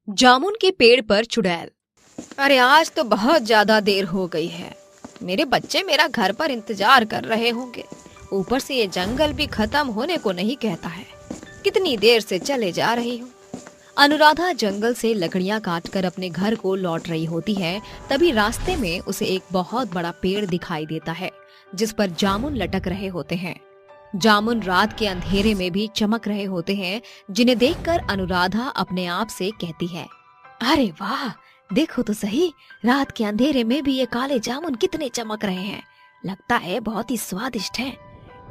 जामुन के पेड़ पर चुड़ैल। अरे आज तो बहुत ज्यादा देर हो गई है। मेरे बच्चे मेरा घर पर इंतजार कर रहे होंगे। ऊपर से ये जंगल भी खत्म होने को नहीं कहता है। कितनी देर से चले जा रही हूँ। अनुराधा जंगल से लकड़ियां काटकर अपने घर को लौट रही होती है। तभी रास्ते में उसे एक बहुत बड़ा पेड़ दिखाई देता है जिस पर जामुन लटक रहे होते हैं। जामुन रात के अंधेरे में भी चमक रहे होते हैं, जिन्हें देखकर अनुराधा अपने आप से कहती है, अरे वाह, देखो तो सही, रात के अंधेरे में भी ये काले जामुन कितने चमक रहे हैं। लगता है बहुत ही स्वादिष्ट हैं।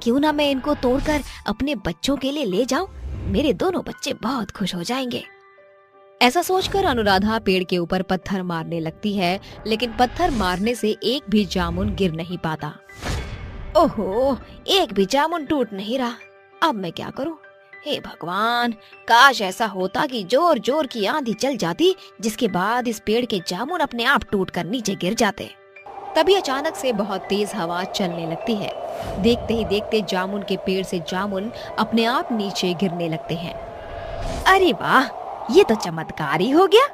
क्यों ना मैं इनको तोड़कर अपने बच्चों के लिए ले जाऊं? मेरे दोनों बच्चे बहुत खुश हो जाएंगे। ऐसा सोचकर अनुराधा पेड़ के ऊपर पत्थर मारने लगती है, लेकिन पत्थर मारने से एक भी जामुन गिर नहीं पाता। ओहो, एक भी जामुन टूट नहीं रहा। अब मैं क्या करूं? हे भगवान, काश ऐसा होता कि जोर जोर की आंधी चल जाती, जिसके बाद इस पेड़ के जामुन अपने आप टूटकर नीचे गिर जाते। तभी अचानक से बहुत तेज हवा चलने लगती है। देखते ही देखते जामुन के पेड़ से जामुन अपने आप नीचे गिरने लगते हैं। अरे वाह, ये तो चमत्कार ही हो गया।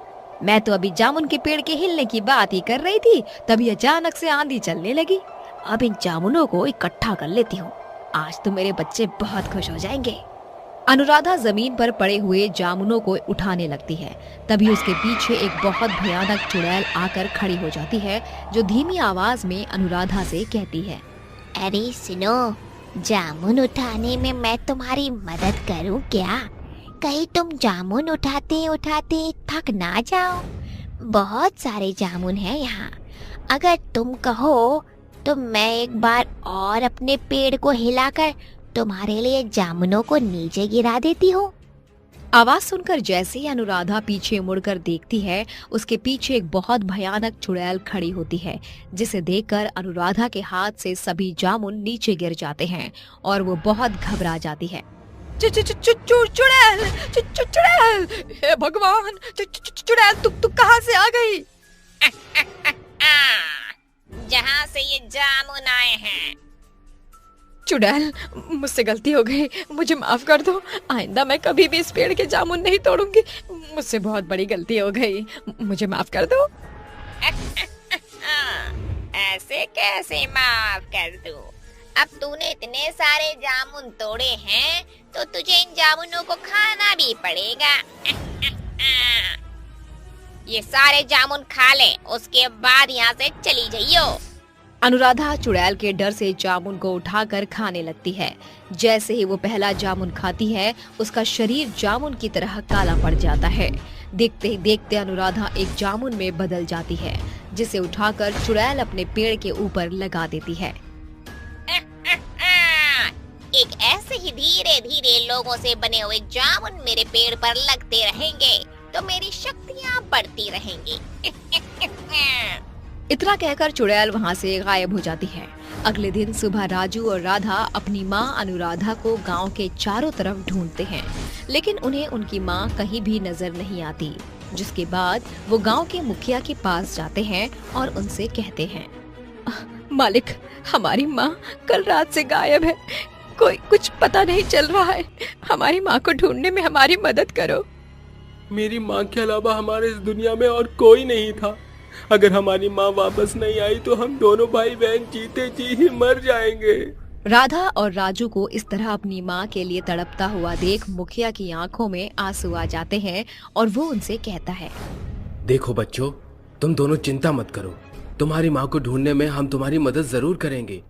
मैं तो अभी जामुन के पेड़ के हिलने की बात ही कर रही थी, तभी अचानक से आंधी चलने लगी। अब इन जामुनों को इकट्ठा कर लेती हूँ। आज तो मेरे बच्चे बहुत खुश हो जाएंगे। अनुराधा जमीन पर पड़े हुए जामुनों को उठाने लगती है। तभी उसके पीछे एक बहुत भयानक चुड़ैल आकर खड़ी हो जाती है, जो धीमी आवाज में अनुराधा से कहती है, अरे सुनो, जामुन उठाने में मैं तुम्हारी मदद करूं क्या? कहीं तुम जामुन उठाते उठाते थक ना जाओ। बहुत सारे जामुन हैं यहाँ। अगर तुम कहो तो मैं एक बार और अपने पेड़ को हिलाकर तुम्हारे लिए जामुनों को नीचे गिरा देती हूँ। आवाज सुनकर जैसे ही अनुराधा पीछे मुड़कर देखती है, उसके पीछे एक बहुत भयानक चुड़ैल खड़ी होती है, जिसे देखकर अनुराधा के हाथ से सभी जामुन नीचे गिर जाते हैं और वो बहुत घबरा जाती है। चुड़ैल, चुड़ैल, हे भगवान, चुड़ैल तू कहाँ से आ गई? जहाँ से ये जामुन आए हैं। चुड़ैल, मुझसे गलती हो गई, मुझे माफ कर दो। आइंदा मैं कभी भी इस पेड़ के जामुन नहीं तोड़ूंगी। मुझसे बहुत बड़ी गलती हो गई, मुझे माफ कर दो। ऐसे कैसे माफ कर दूं? अब तूने इतने सारे जामुन तोड़े हैं तो तुझे इन जामुनों को खाना भी पड़ेगा। ये सारे जामुन खा ले, उसके बाद यहाँ से चली जाइयो। अनुराधा चुड़ैल के डर से जामुन को उठाकर खाने लगती है। जैसे ही वो पहला जामुन खाती है, उसका शरीर जामुन की तरह काला पड़ जाता है। देखते ही देखते अनुराधा एक जामुन में बदल जाती है, जिसे उठाकर चुड़ैल अपने पेड़ के ऊपर लगा देती है। एक ऐसे ही धीरे धीरे लोगों से बने हुए जामुन मेरे पेड़ पर लगते रहेंगे तो मेरी शक्तियाँ बढ़ती रहेंगी। इतना कहकर चुड़ैल वहाँ से गायब हो जाती है। अगले दिन सुबह राजू और राधा अपनी माँ अनुराधा को गांव के चारों तरफ ढूंढते हैं, लेकिन उन्हें उनकी माँ कहीं भी नजर नहीं आती। जिसके बाद वो गांव के मुखिया के पास जाते हैं और उनसे कहते हैं, मालिक, हमारी माँ कल रात से गायब है। कोई कुछ पता नहीं चल रहा है। हमारी माँ को ढूंढने में हमारी मदद करो। मेरी माँ के अलावा हमारे इस दुनिया में और कोई नहीं था। अगर हमारी माँ वापस नहीं आई तो हम दोनों भाई बहन जीते जी ही मर जाएंगे। राधा और राजू को इस तरह अपनी माँ के लिए तड़पता हुआ देख मुखिया की आंखों में आंसू आ जाते हैं और वो उनसे कहता है, देखो बच्चों, तुम दोनों चिंता मत करो। तुम्हारी माँ को ढूंढने में हम तुम्हारी मदद जरूर करेंगे,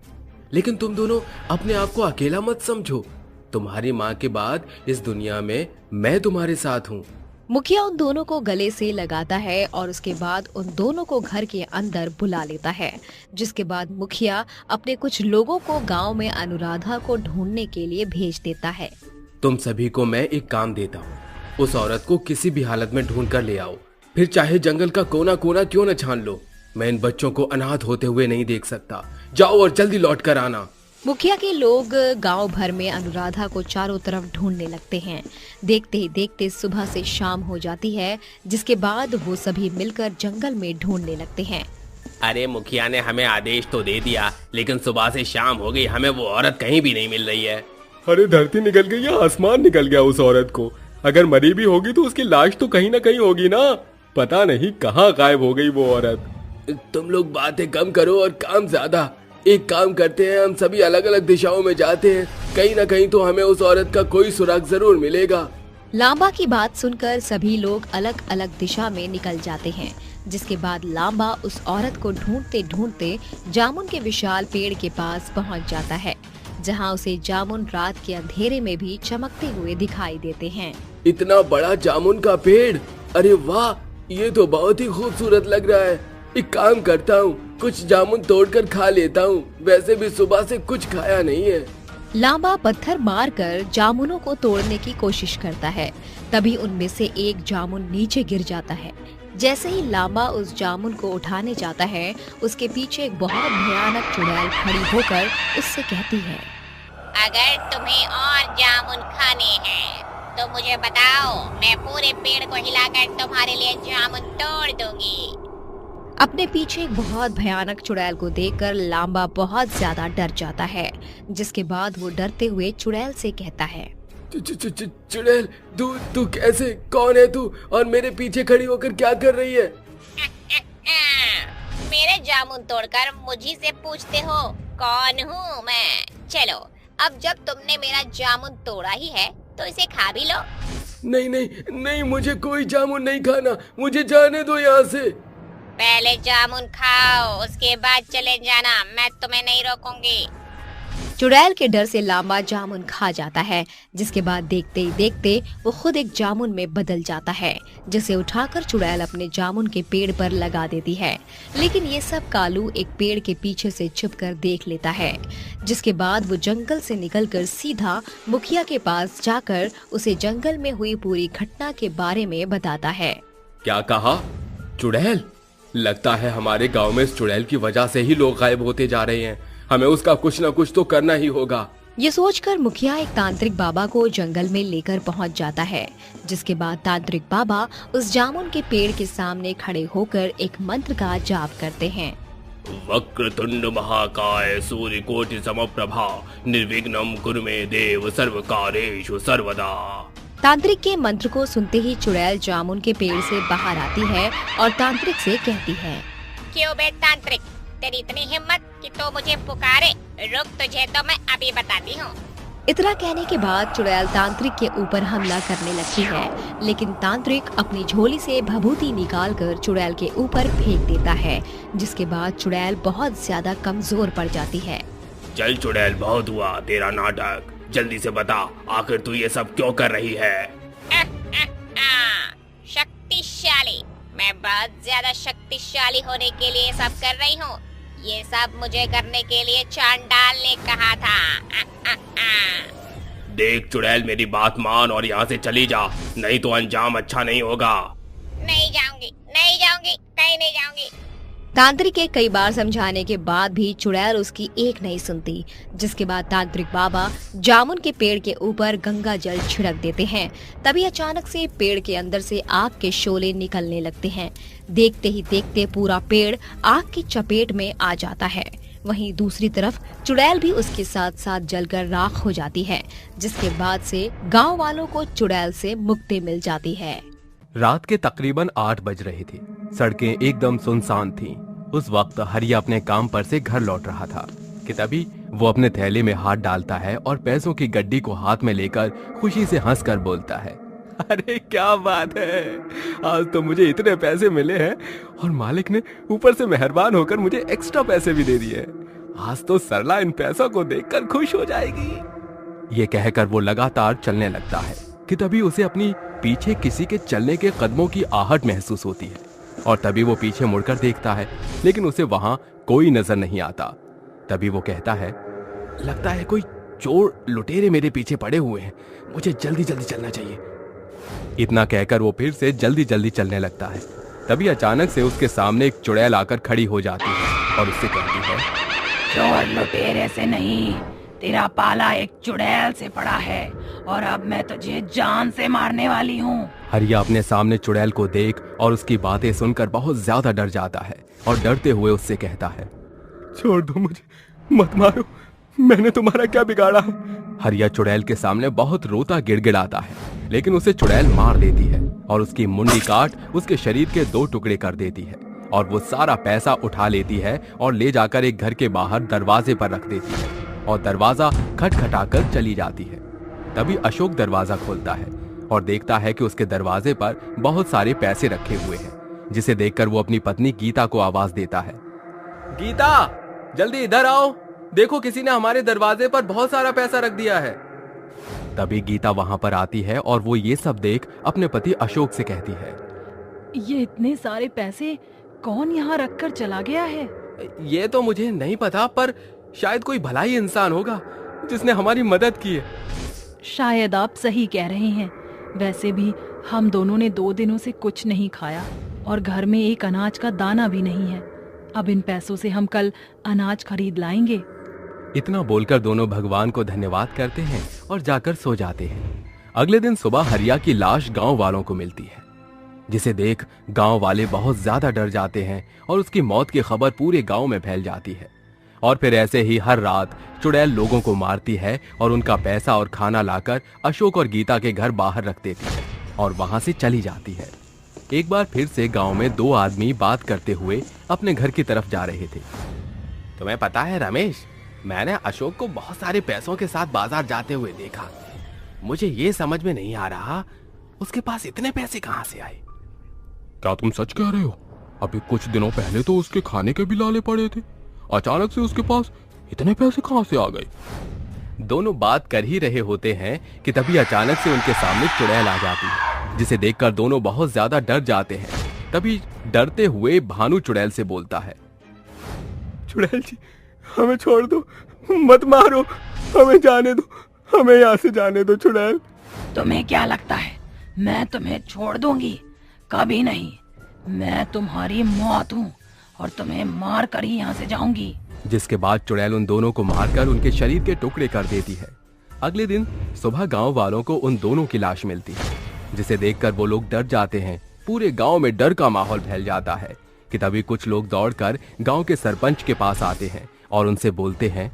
लेकिन तुम दोनों अपने आप को अकेला मत समझो। तुम्हारी माँ के बाद इस दुनिया में मैं तुम्हारे साथ हूँ। मुखिया उन दोनों को गले से लगाता है और उसके बाद उन दोनों को घर के अंदर बुला लेता है। जिसके बाद मुखिया अपने कुछ लोगों को गांव में अनुराधा को ढूंढने के लिए भेज देता है। तुम सभी को मैं एक काम देता हूँ, उस औरत को किसी भी हालत में ढूंढ कर ले आओ, फिर चाहे जंगल का कोना कोना क्यों न छान लो। मैं इन बच्चों को अनाथ होते हुए नहीं देख सकता। जाओ और जल्दी लौट कर आना। मुखिया के लोग गांव भर में अनुराधा को चारों तरफ ढूंढने लगते हैं। देखते ही देखते सुबह से शाम हो जाती है, जिसके बाद वो सभी मिलकर जंगल में ढूंढने लगते हैं। अरे मुखिया ने हमें आदेश तो दे दिया, लेकिन सुबह से शाम हो गई, हमें वो औरत कहीं भी नहीं मिल रही है। अरे धरती निकल गई या आसमान निकल गया उस औरत को? अगर मरी भी होगी तो उसकी लाश तो कहीं ना कहीं होगी ना। पता नहीं कहाँ गायब हो गई वो औरत। तुम लोग बातें कम करो और काम ज्यादा। एक काम करते हैं, हम सभी अलग अलग दिशाओं में जाते हैं, कहीं ना कहीं तो हमें उस औरत का कोई सुराग जरूर मिलेगा। लांबा की बात सुनकर सभी लोग अलग अलग दिशा में निकल जाते हैं, जिसके बाद लांबा उस औरत को ढूंढते ढूंढते जामुन के विशाल पेड़ के पास पहुंच जाता है, जहां उसे जामुन रात के अंधेरे में भी चमकते हुए दिखाई देते हैं। इतना बड़ा जामुन का पेड़, अरे वाह, ये तो बहुत ही खूबसूरत लग रहा है। एक काम करता हूँ, कुछ जामुन तोड़कर खा लेता हूँ, वैसे भी सुबह से कुछ खाया नहीं है। लांबा पत्थर मारकर जामुनों को तोड़ने की कोशिश करता है। तभी उनमें से एक जामुन नीचे गिर जाता है। जैसे ही लांबा उस जामुन को उठाने जाता है, उसके पीछे एक बहुत भयानक चुड़ैल खड़ी होकर उससे कहती है, अगर तुम्हें और जामुन खाने हैं तो मुझे बताओ, मैं पूरे पेड़ को हिलाकर तुम्हारे लिए जामुन तोड़ दूंगी। अपने पीछे एक बहुत भयानक चुड़ैल को देखकर लांबा बहुत ज्यादा डर जाता है, जिसके बाद वो डरते हुए चुड़ैल से कहता है, चुड़ैल, तू कैसे, कौन है तू और मेरे पीछे खड़ी होकर क्या कर रही है? मेरे जामुन तोड़कर मुझी से पूछते हो कौन हूँ मैं? चलो, अब जब तुमने मेरा जामुन तोड़ा ही है तो इसे खा भी लो। नहीं नहीं नहीं, मुझे कोई जामुन नहीं खाना, मुझे जाने दो यहाँ से। पहले जामुन खाओ, उसके बाद चले जाना, मैं तुम्हें नहीं रोकूंगी। चुड़ैल के डर से लांबा जामुन खा जाता है, जिसके बाद देखते ही देखते वो खुद एक जामुन में बदल जाता है, जिसे उठाकर चुड़ैल अपने जामुन के पेड़ पर लगा देती है। लेकिन ये सब कालू एक पेड़ के पीछे से छुपकर देख लेता है, जिसके बाद वो जंगल से निकलकर सीधा मुखिया के पास जाकर उसे जंगल में हुई पूरी घटना के बारे में बताता है। क्या कहा? चुड़ैल? लगता है हमारे गांव में इस चुड़ैल की वजह से ही लोग गायब होते जा रहे हैं। हमें उसका कुछ न कुछ तो करना ही होगा। ये सोचकर मुखिया एक तांत्रिक बाबा को जंगल में लेकर पहुंच जाता है, जिसके बाद तांत्रिक बाबा उस जामुन के पेड़ के सामने खड़े होकर एक मंत्र का जाप करते हैं। वक्रतुंड महाकाय सूर्यकोटि समप्रभा निर्विघ्नं कुरु मे देव सर्वकार्येषु सर्वदा। तांत्रिक के मंत्र को सुनते ही चुड़ैल जामुन के पेड़ से बाहर आती है और तांत्रिक से कहती है, क्यों बे तांत्रिक, तेरी इतनी हिम्मत कि तो मुझे पुकारे? रुक, तुझे तो मैं अभी बताती हूँ। इतना कहने के बाद चुड़ैल तांत्रिक के ऊपर हमला करने लगती है, लेकिन तांत्रिक अपनी झोली से भभूति निकालकर चुड़ैल के ऊपर फेंक देता है, जिसके बाद चुड़ैल बहुत ज्यादा कमजोर पड़ जाती है। चल चुड़ैल, बहुत हुआ तेरा नाटक, जल्दी से बता, आखिर तू ये सब क्यों कर रही है? शक्तिशाली, मैं बहुत ज्यादा शक्तिशाली होने के लिए सब कर रही हूँ। ये सब मुझे करने के लिए चांडाल ने कहा था। देख चुड़ैल, मेरी बात मान और यहाँ से चली जा, नहीं तो अंजाम अच्छा नहीं होगा। नहीं जाऊंगी, नहीं जाऊंगी, कहीं नहीं जाऊंगी। तांत्रिक के कई बार समझाने के बाद भी चुड़ैल उसकी एक नहीं सुनती, जिसके बाद तांत्रिक बाबा जामुन के पेड़ के ऊपर गंगा जल छिड़क देते हैं। तभी अचानक से पेड़ के अंदर से आग के शोले निकलने लगते हैं। देखते ही देखते पूरा पेड़ आग की चपेट में आ जाता है। वहीं दूसरी तरफ चुड़ैल भी उसके साथ साथ जलकर राख हो जाती है, जिसके बाद से गाँव वालों को चुड़ैल से मुक्ति मिल जाती है। रात के तकरीबन 8 बज रहे थे। सड़कें एकदम सुनसान थीं। उस वक्त हरिया अपने काम पर से घर लौट रहा था कि तभी वो अपने थैले में हाथ डालता है और पैसों की गड्डी को हाथ में लेकर खुशी से हंसकर बोलता है, अरे क्या बात है, आज तो मुझे इतने पैसे मिले हैं और मालिक ने ऊपर से मेहरबान होकर मुझे एक्स्ट्रा पैसे भी दे दिए। आज तो सरला इन पैसों को देखकर खुश हो जाएगी। ये कहकर वो लगातार चलने लगता है कि तभी उसे अपनी पीछे किसी के चलने के कदमों की आहट महसूस होती है और तभी वो पीछे मुड़कर देखता है, लेकिन उसे वहां कोई नजर नहीं आता। तभी वो कहता है, लगता है कोई चोर लुटेरे मेरे पीछे पड़े हुए हैं, मुझे जल्दी जल्दी चलना चाहिए। इतना कहकर वो फिर से जल्दी जल्दी चलने लगता है। तभी अचानक से उसके सामने एक चुड़ैल आकर खड़ी हो जाती है और उससे कहती है, चोर लुटेरे से नहीं, तेरा पाला एक चुड़ैल से पड़ा है और अब मैं तुझे जान से मारने वाली हूँ। हरिया अपने सामने चुड़ैल को देख और उसकी बातें सुनकर बहुत ज्यादा डर जाता है और डरते हुए उससे कहता है, छोड़ दो मुझे, मत मारो, मैंने तुम्हारा क्या बिगाड़ा है। हरिया चुड़ैल के सामने बहुत रोता गिड़गिड़ाता है, लेकिन उसे चुड़ैल मार देती है और उसकी मुंडी काट उसके शरीर के 2 टुकड़े कर देती है और वो सारा पैसा उठा लेती है और ले जाकर एक घर के बाहर दरवाजे पर रख देती है और दरवाजा खटखटाकर चली जाती है। तभी अशोक दरवाजा खोलता है और देखता है कि उसके दरवाजे पर बहुत सारे पैसे रखे हुए हैं, जिसे देखकर वो अपनी पत्नी गीता को आवाज देता है। गीता, जल्दी इधर आओ, देखो किसी ने हमारे दरवाजे पर बहुत सारा पैसा रख दिया है। तभी गीता वहां पर आती है और वो ये सब देख अपने पति अशोक से कहती है, ये इतने सारे पैसे कौन यहाँ रखकर चला गया है? ये तो मुझे नहीं पता, पर शायद कोई भला ही इंसान होगा जिसने हमारी मदद की है। शायद आप सही कह रहे हैं। वैसे भी हम दोनों ने 2 दिनों से कुछ नहीं खाया और घर में एक अनाज का दाना भी नहीं है। अब इन पैसों से हम कल अनाज खरीद लाएंगे। इतना बोलकर दोनों भगवान को धन्यवाद करते हैं और जाकर सो जाते हैं। अगले दिन सुबह हरिया की लाश गांव वालों को मिलती है, जिसे देख गांव वाले बहुत ज्यादा डर जाते हैं और उसकी मौत की खबर पूरे गांव में फैल जाती है। और फिर ऐसे ही हर रात चुड़ैल लोगों को मारती है और उनका पैसा और खाना लाकर अशोक और गीता के घर बाहर रख देती है और वहां से चली जाती है। एक बार फिर से गांव में 2 आदमी बात करते हुए अपने घर की तरफ जा रहे थे। तुम्हें पता है रमेश, मैंने अशोक को बहुत सारे पैसों के साथ बाजार जाते हुए देखा। मुझे ये समझ में नहीं आ रहा उसके पास इतने पैसे कहां से आए। क्या तुम सच कह रहे हो? अभी कुछ दिनों पहले तो उसके खाने के भी लाले पड़े थे, अचानक से उसके पास इतने पैसे कहां से आ गए? दोनों बात कर ही रहे होते हैं कि तभी अचानक से उनके सामने चुड़ैल आ जाती है, जिसे देखकर दोनों बहुत ज्यादा डर जाते हैं। तभी डरते हुए भानु चुड़ैल से बोलता है, चुड़ैल जी, हमें छोड़ दो, मत मारो, हमें जाने दो, हमें यहाँ से जाने दो चुड़ैल। तुम्हें क्या लगता है मैं तुम्हें छोड़ दूंगी? कभी नहीं। मैं तुम्हारी मौत हूँ और तुम्हें मार कर ही यहाँ से जाऊंगी। जिसके बाद चुड़ैल उन दोनों को मारकर उनके शरीर के टुकड़े कर देती है। अगले दिन सुबह गांव वालों को उन दोनों की लाश मिलती है, जिसे देखकर वो लोग डर जाते हैं। पूरे गांव में डर का माहौल फैल जाता है कि तभी कुछ लोग दौड़कर गांव के सरपंच के पास आते हैं और उनसे बोलते हैं,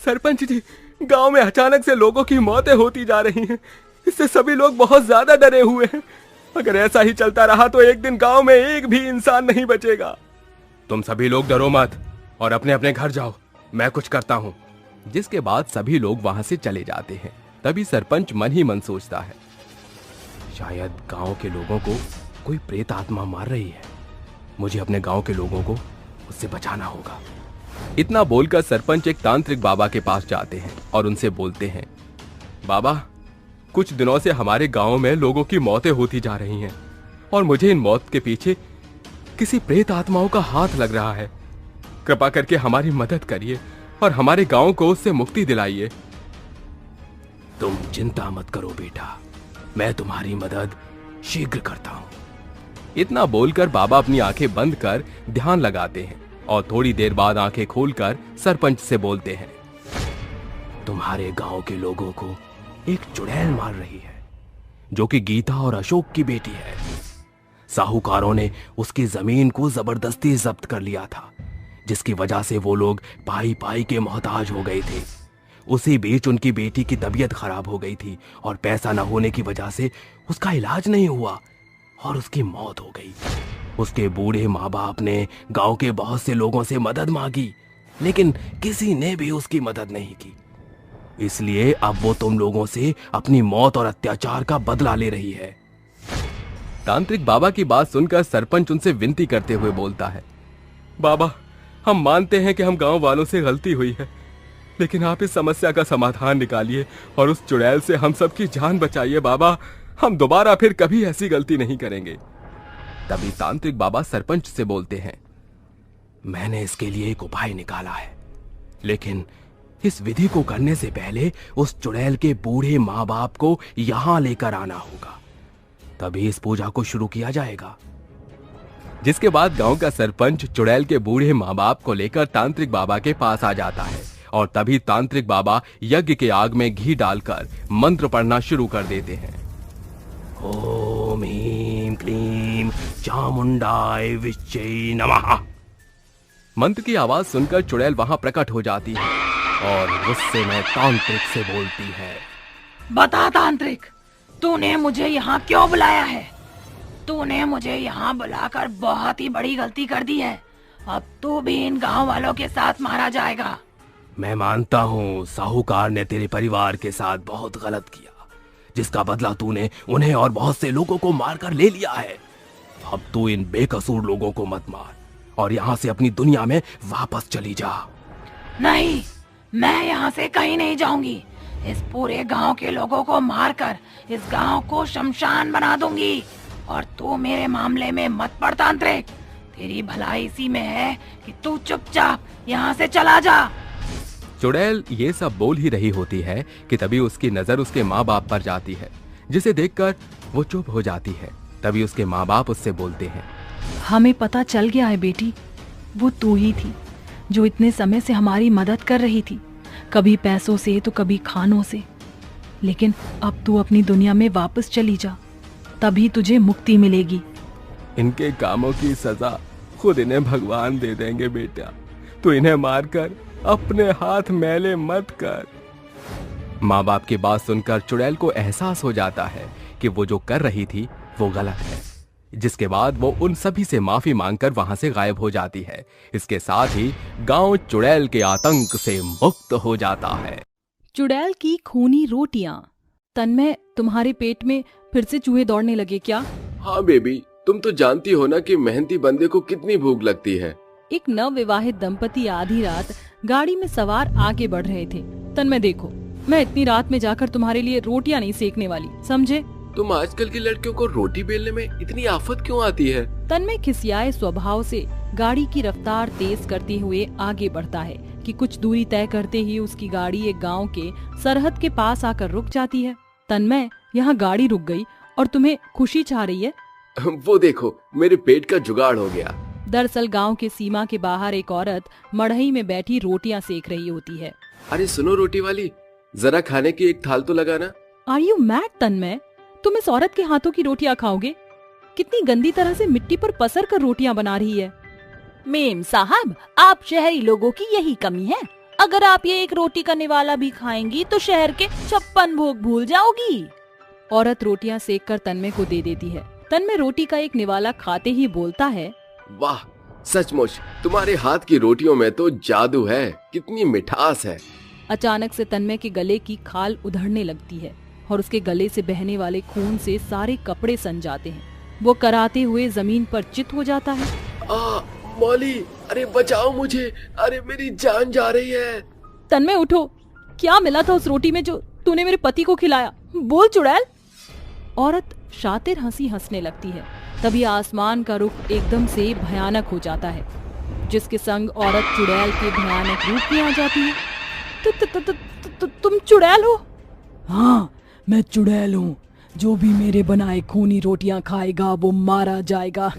सरपंच जी, गांव में अचानक से लोगों की मौतें होती जा रही हैं। इससे सभी लोग बहुत ज्यादा डरे हुए हैं। अगर ऐसा ही चलता रहा तो एक दिन गांव में एक भी इंसान नहीं बचेगा। तुम सभी लोग डरो मत और अपने अपने घर जाओ, मैं कुछ करता हूँ। जिसके बाद सभी लोग वहां से चले जाते हैं। तभी सरपंच मन ही मन सोचता है, शायद गांव के लोगों को कोई प्रेत आत्मा मार रही है। मुझे अपने गांव के लोगों को उससे बचाना होगा। इतना बोलकर सरपंच एक तांत्रिक बाबा के पास जाते हैं और उनसे बोलते हैं, बाबा, कुछ दिनों से हमारे गांव में लोगों की मौतें होती जा रही हैं और मुझे इन मौत के पीछे किसी प्रेत आत्माओं का हाथ लग रहा है। कृपा करके हमारी मदद करिए और हमारे गांव को उससे मुक्ति दिलाइए। तुम चिंता मत करो बेटा, मैं तुम्हारी मदद शीघ्र करता हूं। इतना बोलकर बाबा अपनी आंखें बंद कर ध्यान लगाते हैं और थोड़ी देर बाद आंखें खोलकर सरपंच से बोलते हैं, तुम्हारे गांव के लोगों को एक चुड़ैल मार रही है, जो कि गीता और अशोक की बेटी है। साहूकारों ने उसकी जमीन को जबरदस्ती जब्त कर लिया था, जिसकी वजह से वो लोग पाई पाई के मोहताज हो गए थे। उसी बीच उनकी बेटी की तबीयत खराब हो गई थी और पैसा न होने की वजह से उसका इलाज नहीं हुआ और उसकी मौत हो गई। उसके बूढ़े माँ बाप ने गांव के बहुत से लोगों से मदद मांगी, लेकिन किसी ने भी उसकी मदद नहीं की। इसलिए अब वो तुम लोगों से अपनी मौत और अत्याचार का बदला ले रही है। तांत्रिक बाबा की बात सुनकर सरपंच उनसे विनती करते हुए बोलता है, बाबा, हम मानते हैं कि हम गांव वालों से गलती हुई है, लेकिन आप इस समस्या का समाधान निकालिए और उस चुड़ैल से हम सबकी जान बचाइए। बाबा, हम दोबारा फिर कभी ऐसी गलती नहीं करेंगे। तभी तांत्रिक बाबा सरपंच से बोलते हैं, मैंने इसके लिए एक उपाय निकाला है, लेकिन इस विधि को करने से पहले उस चुड़ैल के बूढ़े माँ बाप को यहां लेकर आना होगा, तभी इस पूजा को शुरू किया जाएगा। जिसके बाद गांव का सरपंच चुड़ैल के बूढ़े माँ बाप को लेकर तांत्रिक बाबा के पास आ जाता है और तभी तांत्रिक बाबा यज्ञ के आग में घी डालकर मंत्र पढ़ना शुरू कर देते हैं। ओम ह्रीं क्लीं चामुंडाय विच्चे नमः। मंत्र की आवाज सुनकर चुड़ैल वहां प्रकट हो जाती है और गुस्से में तांत्रिक से बोलती है, बता तांत्रिक, तूने मुझे यहाँ क्यों बुलाया है? तूने मुझे यहाँ बुलाकर बहुत ही बड़ी गलती कर दी है। अब तू भी इन गांव वालों के साथ मारा जाएगा। मैं मानता हूँ साहूकार ने तेरे परिवार के साथ बहुत गलत किया, जिसका बदला तूने उन्हें और बहुत से लोगों को मारकर ले लिया है। अब तू इन बेकसूर लोगों को मत मार और यहाँ से अपनी दुनिया में वापस चली जा। नहीं, मैं यहाँ से कहीं नहीं जाऊंगी। इस पूरे गांव के लोगों को मारकर इस गांव को शमशान बना दूंगी। और तू मेरे मामले में मत पड़ तांत्रिक। तेरी भलाई इसी में है कि तू चुपचाप यहाँ से चला जा। चुड़ैल ये सब बोल ही रही होती है कि तभी उसकी नजर उसके माँ बाप पर जाती है, जिसे देखकर वो चुप हो जाती है। तभी उसके माँ बाप उससे बोलते हैं, हमें पता चल गया है बेटी, वो तू ही थी जो इतने समय से हमारी मदद कर रही थी, कभी पैसों से तो कभी खानों से। लेकिन अब तू अपनी दुनिया में वापस चली जा, तभी तुझे मुक्ति मिलेगी। इनके कामों की सजा खुद इन्हें भगवान दे देंगे बेटा। तो इन्हें मारकर अपने हाथ मैले मत कर। माँ बाप की बात सुनकर चुड़ैल को एहसास हो जाता है कि वो जो कर रही थी वो गलत है, जिसके बाद वो उन सभी से माफी मांगकर वहां से गायब हो जाती है। इसके साथ ही गांव चुड़ैल के आतंक से मुक्त हो जाता है। चुड़ैल की खूनी रोटियां। तन्मय, तुम्हारे पेट में फिर से चूहे दौड़ने लगे क्या? हाँ बेबी, तुम तो जानती हो ना कि मेहनती बंदे को कितनी भूख लगती है। एक नवविवाहित दंपति आधी रात गाड़ी में सवार आगे बढ़ रहे थे। तन्मय देखो, मैं इतनी रात में जाकर तुम्हारे लिए रोटियां नहीं सेकने वाली, समझे? तुम आजकल की लड़कियों को रोटी बेलने में इतनी आफत क्यों आती है? तन्मय खिसियाए स्वभाव से गाड़ी की रफ्तार तेज करते हुए आगे बढ़ता है कि कुछ दूरी तय करते ही उसकी गाड़ी एक गांव के सरहद के पास आकर रुक जाती है। तन्मय, यहाँ गाड़ी रुक गई और तुम्हें खुशी छा रही है? वो देखो, मेरे पेट का जुगाड़ हो गया। दरअसल गांव के सीमा के बाहर एक औरत मड़ई में बैठी रोटियां सेक रही होती है। अरे सुनो रोटी वाली, जरा खाने की एक थाल तो लगाना। आर यू मैड तन्मय? तुम इस औरत के हाथों की रोटियां खाओगे? कितनी गंदी तरह से मिट्टी पर पसर कर रोटियां बना रही है। मेम साहब, आप शहरी लोगों की यही कमी है। अगर आप ये एक रोटी का निवाला भी खाएंगी तो शहर के 56 भोग भूल जाओगी। औरत रोटियां सेक कर तन्मय को दे देती है। तन्मय रोटी का एक निवाला खाते ही बोलता है, वाह, सचमुच तुम्हारे हाथ की रोटियों में तो जादू है, कितनी मिठास है। अचानक से तन्मय के गले की खाल उधड़ने लगती है और उसके गले से बहने वाले खून से सारे कपड़े सन जाते हैं। वो कराते हुए जमीन पर चित हो जाता है। मौली, अरे बचाओ मुझे, अरे मेरी जान जा रही है। तन्मय उठो, क्या मिला था उस रोटी में जो तूने मेरे पति को खिलाया? बोल चुड़ैल। औरत शातिर हंसी हंसने लगती है। तभी आसमान का रुख एकदम से भयानक हो जाता है, जिसके संग औरत चुड़ैल के भयानक रूप में आ जाती है। तुम चुड़ैल हो? हाँ, मैं चुड़ैल हूँ। जो भी मेरे बनाए खूनी रोटियां खाएगा वो मारा जाएगा।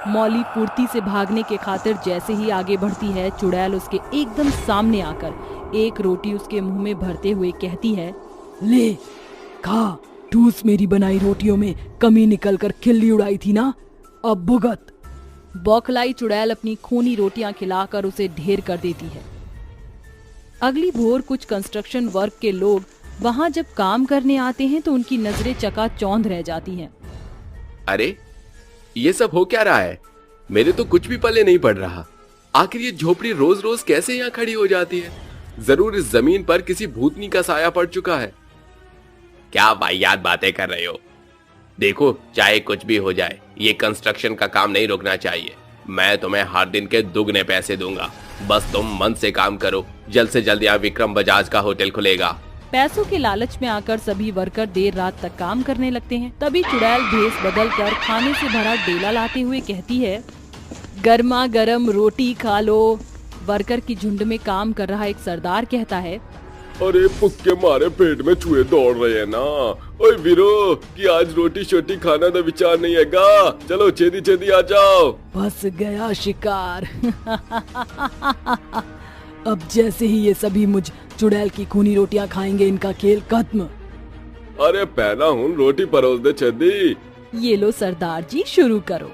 मौली फुर्ती से भागने के खातिर जैसे ही आगे बढ़ती है, चुड़ैल उसके एकदम सामने आकर एक रोटी उसके मुंह में भरते हुए कहती है, ले खा, ठूस मेरी बनाई रोटियों में कमी निकलकर खिल्ली उड़ाई थी ना, अब भुगत। बौखलाई चुड़ैल अपनी खूनी रोटियां खिलाकर उसे ढेर कर देती है। अगली भोर कुछ कंस्ट्रक्शन वर्क के लोग वहां जब काम करने आते हैं तो उनकी नजरें चकाचौंध रह जाती हैं। अरे ये सब हो क्या रहा है? मेरे तो कुछ भी पल्ले नहीं पड़ रहा। आखिर ये झोपड़ी रोज रोज कैसे यहाँ खड़ी हो जाती है? जरूर इस जमीन पर किसी भूतनी का साया पड़ चुका है। क्या वाहियात बातें कर रहे हो? देखो, चाहे कुछ भी हो जाए, ये कंस्ट्रक्शन का काम नहीं रुकना चाहिए। मैं तुम्हें हर दिन के दुगने पैसे दूंगा, बस तुम मन से काम करो। जल्द से जल्द यहाँ विक्रम बजाज का होटल खुलेगा। पैसों के लालच में आकर सभी वर्कर देर रात तक काम करने लगते हैं। तभी चुड़ैल भेष बदल कर खाने से भरा डेला लाते हुए कहती है, गर्मा गर्म रोटी खा लो। वर्कर की झुंड में काम कर रहा एक सरदार कहता है, अरे पुक्के मारे पेट में चूहे दौड़ रहे हैं ना। ओए वीरो, कि आज रोटी शोटी खाना तो विचार नहीं हैगा। चलो छेदी छेदी आ जाओ। फंस गया शिकार। अब जैसे ही ये सभी मुझ चुड़ैल की खूनी रोटियां खाएंगे, इनका खेल खत्म। अरे पहला हूँ रोटी परोस दे छेदी। ये लो सरदार जी, शुरू करो।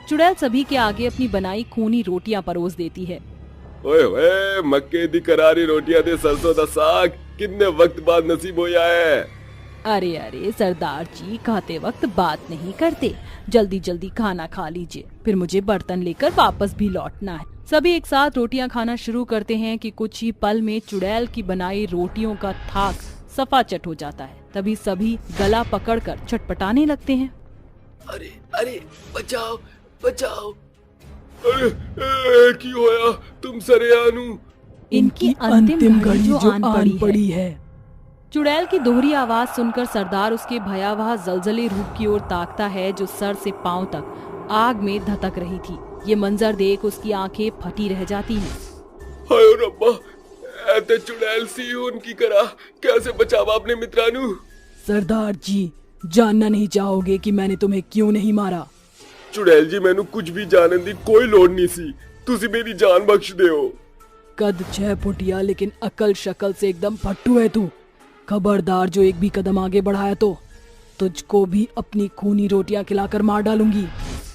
चुड़ैल सभी के आगे अपनी बनाई खूनी रोटियां परोस देती है। ओए ओए, मक्के दी करारी रोटियां दे सरसों दा साग कितने वक्त बाद नसीब होया है। अरे अरे सरदार जी, खाते वक्त बात नहीं करते। जल्दी जल्दी खाना खा लीजिए, फिर मुझे बर्तन लेकर वापस भी लौटना है। सभी एक साथ रोटियां खाना शुरू करते हैं कि कुछ ही पल में चुड़ैल की बनाई रोटियों का थाक सफाचट हो जाता है। तभी सभी गला पकड़कर छटपटाने लगते हैं। अरे अरे बचाओ बचाओ। अरे की होया तुम सरेआनू। इनकी अंतिम घड़ी जो आन पड़ी है। चुड़ैल की दोहरी आवाज सुनकर सरदार उसके भयावह जलजले रूप की ओर ताकता है, जो सर से पांव तक आग में धधक रही थी। ये मंजर देख उसकी आंखें फटी रह जाती हैं। हाय रब्बा, ऐते चुड़ैल सी उनकी करा कैसे बचावा अपने मित्रानू। सरदार जी, जानना नहीं चाहोगे कि मैंने तुम्हें क्यों नहीं मारा? चुड़ैल जी, मैनू कुछ भी जानने दी कोई लोड़ नहीं सी, तुसी मेरी जान बख्श दियो। कद 6 फुटिया लेकिन अकल शक्ल से एकदम फट्टू है तू। खबरदार, जो एक भी कदम आगे बढ़ाया तो तुझको भी अपनी खूनी रोटियां खिलाकर मार डालूंगी।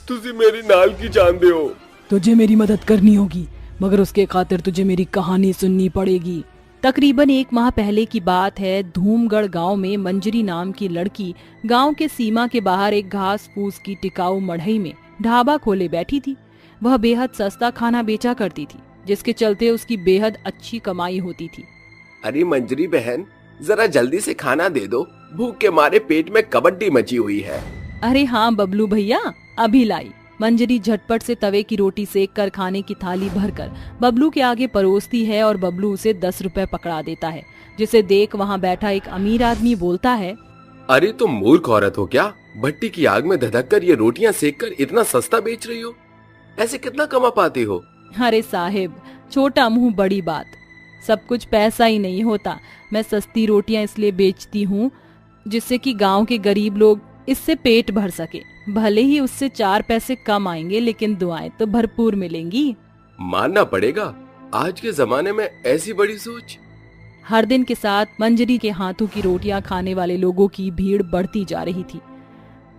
तुसी मेरी नाल की जान दियो। तुझे मेरी मदद करनी होगी, मगर उसके खातिर तुझे मेरी कहानी सुननी पड़ेगी। तकरीबन 1 माह पहले की बात है। धूमगढ़ गांव में मंजरी नाम की लड़की गांव के सीमा के बाहर एक घास फूस की टिकाऊ मढ़ई में ढाबा खोले बैठी थी। वह बेहद सस्ता खाना बेचा करती थी, जिसके चलते उसकी बेहद अच्छी कमाई होती थी। अरे मंजरी बहन, जरा जल्दी से खाना दे दो, भूख के मारे पेट में कबड्डी मची हुई है। अरे हाँ बबलू भैया, अभी लाई। मंजरी झटपट से तवे की रोटी सेक कर खाने की थाली भरकर बबलू के आगे परोसती है और बबलू उसे 10 रुपए पकड़ा देता है, जिसे देख वहाँ बैठा एक अमीर आदमी बोलता है, अरे तुम मूर्ख औरत हो क्या? भट्टी की आग में धधक कर ये रोटियां सेक कर इतना सस्ता बेच रही हो? ऐसे कितना कमा पाती हो? अरे साहिब, छोटा मुंह बड़ी बात, सब कुछ पैसा ही नहीं होता। मैं सस्ती रोटियां इसलिए बेचती हूँ जिससे कि गांव के गरीब लोग इससे पेट भर सके। भले ही उससे 4 पैसे कम आएंगे, लेकिन दुआएं तो भरपूर मिलेंगी। मानना पड़ेगा, आज के जमाने में ऐसी बड़ी सोच। हर दिन के साथ मंजरी के हाथों की रोटियां खाने वाले लोगों की भीड़ बढ़ती जा रही थी,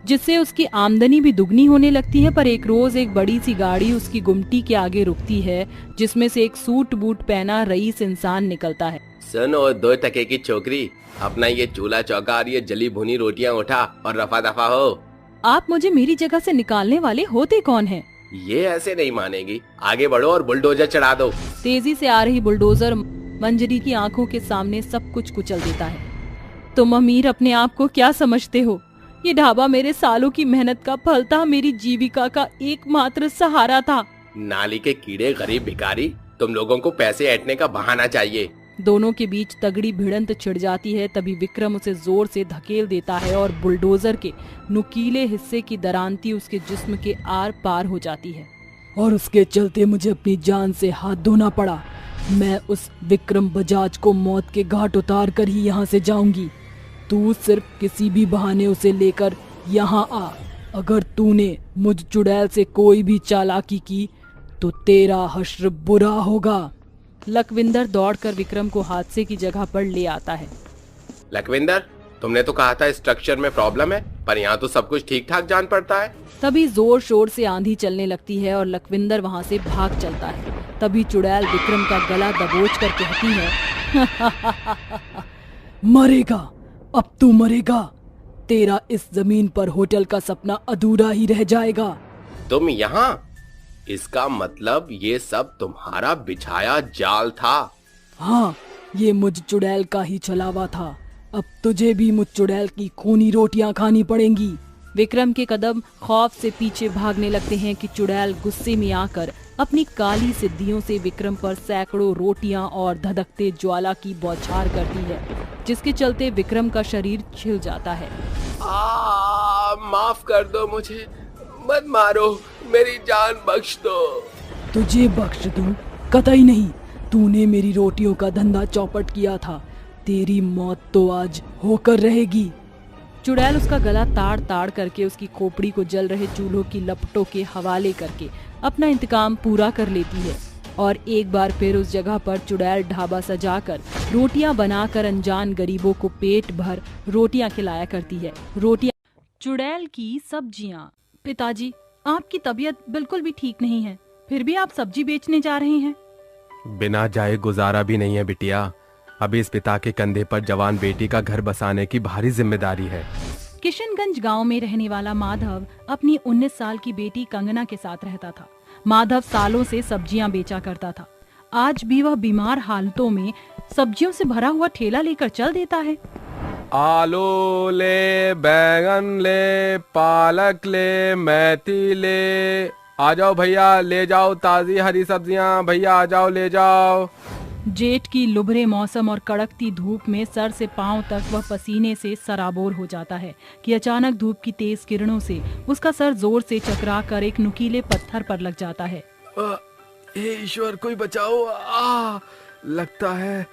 जिससे उसकी आमदनी भी दुगनी होने लगती है। पर एक रोज एक बड़ी सी गाड़ी उसकी गुमटी के आगे रुकती है, जिसमें से एक सूट बूट पहना रईस इंसान निकलता है। सुनो 2 टके की छोकरी, अपना ये चूल्हा चौका और ये जली भुनी रोटियां उठा और रफा दफा हो। आप मुझे मेरी जगह से निकालने वाले होते कौन हैं? ये ऐसे नहीं मानेगी, आगे बढ़ो और बुलडोजर चढ़ा दो। तेजी से आ रही बुलडोजर मंजरी की आंखों के सामने सब कुछ कुचल देता है। तुम अमीर अपने आप को क्या समझते हो? ये ढाबा मेरे सालों की मेहनत का फल था, मेरी जीविका का एकमात्र सहारा था। नाली के कीड़े, गरीब भिखारी, तुम लोगों को पैसे ऐंठने का बहाना चाहिए। दोनों के बीच तगड़ी भिड़ंत छिड़ जाती है। तभी विक्रम उसे जोर से धकेल देता है और बुलडोजर के नुकीले हिस्से की दरांती उसके जिस्म के आर पार हो जाती है। और उसके चलते मुझे अपनी जान से हाथ धोना पड़ा। मैं उस विक्रम बजाज को मौत के घाट उतार कर ही यहाँ से जाऊंगी। तू सिर्फ किसी भी बहाने उसे लेकर यहाँ आ। अगर तूने मुझ चुड़ैल से कोई भी चालाकी की तो तेरा हश्र बुरा होगा। लखविंदर दौड़कर विक्रम को हादसे की जगह पर ले आता है। लखविंदर, तुमने तो कहा था स्ट्रक्चर में प्रॉब्लम है, पर यहाँ तो सब कुछ ठीक ठाक जान पड़ता है। तभी जोर शोर से आंधी चलने लगती है और लखविंदर वहाँ से भाग चलता है। तभी चुड़ैल विक्रम का गला दबोच कर कहती है, मरेगा, अब तू मरेगा। तेरा इस जमीन पर होटल का सपना अधूरा ही रह जाएगा। तुम यहाँ? इसका मतलब ये सब तुम्हारा बिछाया जाल था? हाँ, ये मुझ चुड़ैल का ही छलावा था। अब तुझे भी मुझ चुड़ैल की खूनी रोटियां खानी पड़ेंगी। विक्रम के कदम खौफ से पीछे भागने लगते हैं कि चुड़ैल गुस्से में आकर अपनी काली सिद्धियों से विक्रम पर सैकड़ों रोटियां और धधकते ज्वाला की बौछार करती है, जिसके चलते विक्रम का शरीर छिल जाता है। माफ कर दो मुझे, मत मारो, मेरी जान बख्श दो। तुझे बख्श दूं? कतई नहीं। तूने मेरी रोटियों का धंधा चौपट किया था, तेरी मौत तो आज होकर रहेगी। चुड़ैल उसका गला ताड़ ताड़ करके उसकी खोपड़ी को जल रहे चूल्हों की लपटों के हवाले करके अपना इंतकाम पूरा कर लेती है और एक बार फिर उस जगह पर चुड़ैल ढाबा सजाकर रोटियां बनाकर अनजान गरीबों को पेट भर रोटियां खिलाया करती है। रोटियां। चुड़ैल की सब्जियां। पिताजी, आपकी तबीयत बिल्कुल भी ठीक नहीं है, फिर भी आप सब्जी बेचने जा रहे हैं? बिना जाए गुजारा भी नहीं है बिटिया। अब इस पिता के कंधे पर जवान बेटी का घर बसाने की भारी जिम्मेदारी है। किशनगंज गांव में रहने वाला माधव अपनी 19 साल की बेटी कंगना के साथ रहता था। माधव सालों से सब्जियां बेचा करता था। आज भी वह बीमार हालतों में सब्जियों से भरा हुआ ठेला लेकर चल देता है। आलू ले, बैंगन ले, पालक ले, मेथी ले, आ जाओ भैया, ले जाओ ताजी हरी सब्जियां, भैया आ जाओ ले जाओ। जेठ की लुभरे मौसम और कड़कती धूप में सर से पांव तक वह पसीने से सराबोर हो जाता है कि अचानक धूप की तेज किरणों से उसका सर जोर से चकरा कर एक नुकीले पत्थर पर लग जाता है। हे ईश्वर, कोई बचाओ! लगता है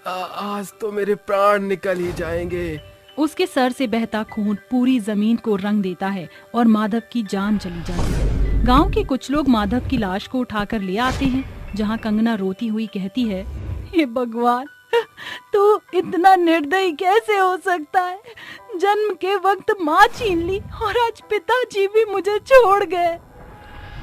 आज तो मेरे प्राण निकल ही जाएंगे। उसके सर से बहता खून पूरी जमीन को रंग देता है और माधव की जान चली जाती है। गांव के कुछ लोग माधव की लाश को उठाकर ले आते हैं, जहां कंगना रोती हुई कहती है, हे भगवान, तू इतना निर्दयी कैसे हो सकता है? जन्म के वक्त माँ छीन ली और आज पिताजी भी मुझे छोड़ गए।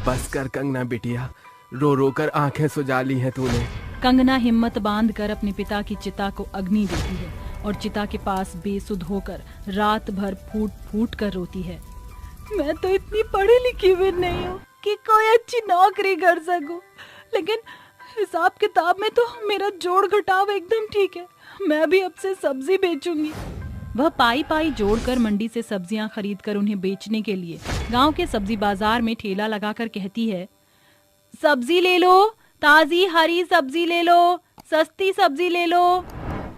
बस कर कंगना बिटिया, रो रो कर आंखें सुजा ली हैं तूने। कंगना हिम्मत बांधकर अपने पिता की चिता को अग्नि देती है और चिता के पास बेसुध होकर रात भर फूट फूट कर रोती है। मैं तो इतनी पढ़ी लिखी भी नहीं हूँ कि कोई अच्छी नौकरी कर सकूं, लेकिन हिसाब किताब में तो मेरा जोड़ घटाव एकदम ठीक है। मैं भी अब से सब्जी बेचूंगी। वह पाई पाई जोड़कर मंडी से सब्जियां खरीदकर उन्हें बेचने के लिए गांव के सब्जी बाजार में ठेला लगाकर कहती है, सब्जी ले लो, ताजी हरी सब्जी ले लो, सस्ती सब्जी ले लो।